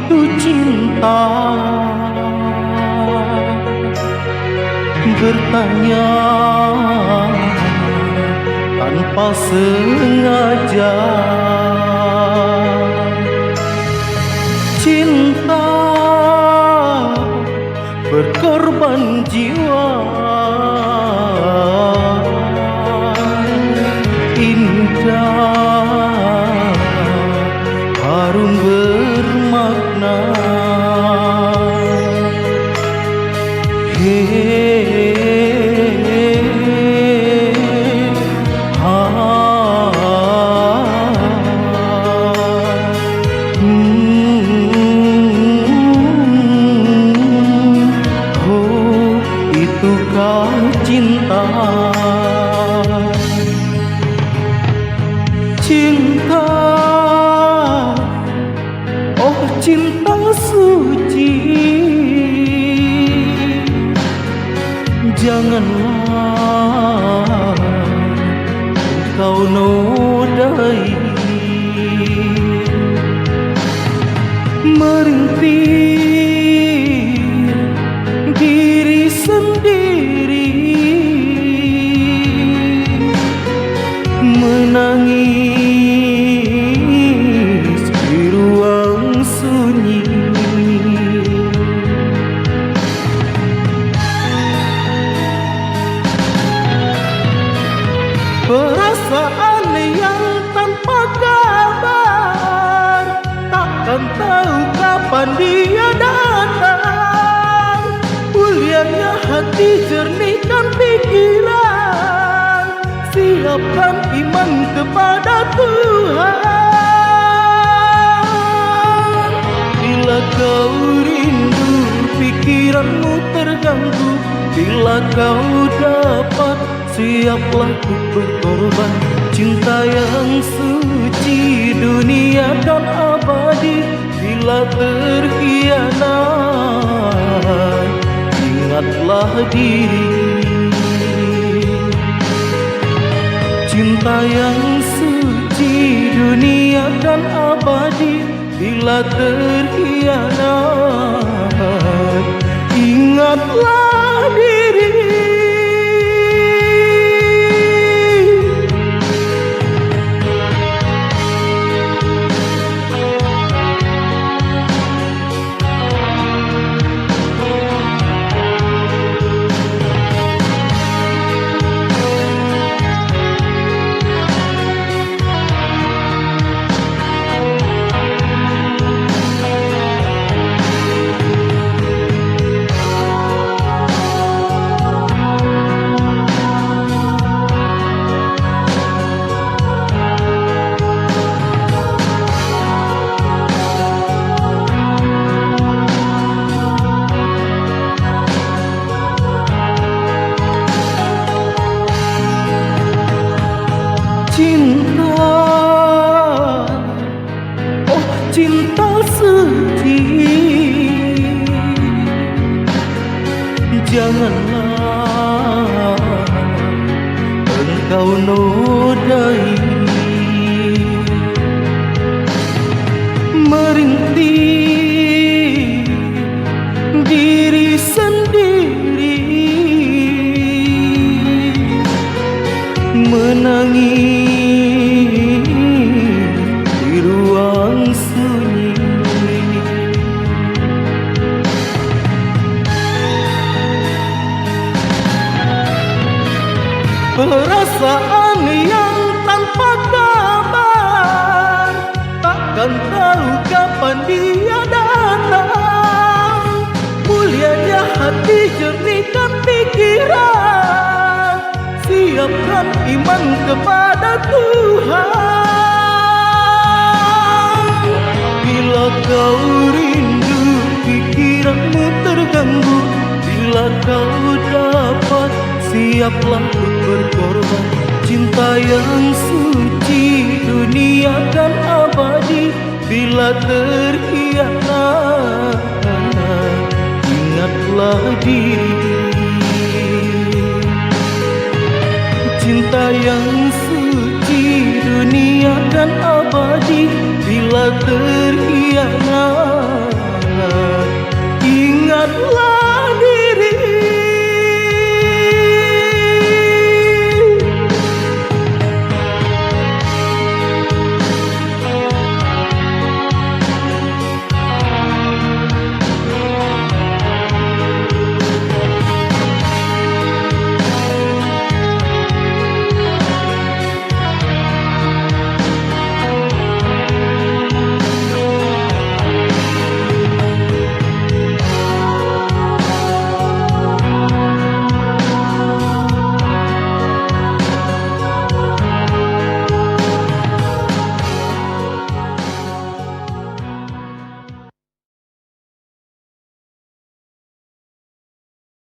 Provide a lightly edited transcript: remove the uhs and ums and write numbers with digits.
itu cinta? Bertanya tanpa sengaja. Cinta berkorban jiwa, indah, harum bermakna. Itukah cinta? Cinta, oh cinta suci, janganlah kau nodai. Merintih diri sendiri, menangis di ruang sunyi. Perasaan yang tanpa kabar, takkan tahu kapan dia datang. Mulianya hati, jernihkan pikiran, siapkan iman kepada Tuhan. Bila kau rindu, pikiranmu terganggu, bila kau dapat, siaplah ku berkorban. Cinta yang suci, dunia dan abadi. Bila terkhianat, ingatlah diri. Cinta yang suci, dunia dan abadi. Bila terkhianat, ingatlah diri. Cinta, oh cinta suci, janganlah engkau nodai. Merintih diri sendiri, menangis di ruang sunyi. Perasaan yang tanpa kabar, takkan tahu kapan dia datang. Mulianya hati, jernihkan pikiran, siapkan iman kepada Tuhan. Bila kau rindu, pikiranmu terganggu, bila kau dapat, siaplah ku berkorban. Cinta yang suci, dunia dan abadi. Bila terkhianat, ingatlah diri. Cinta yang suci, dunia dan abadi. Bila terkhianat, biarlah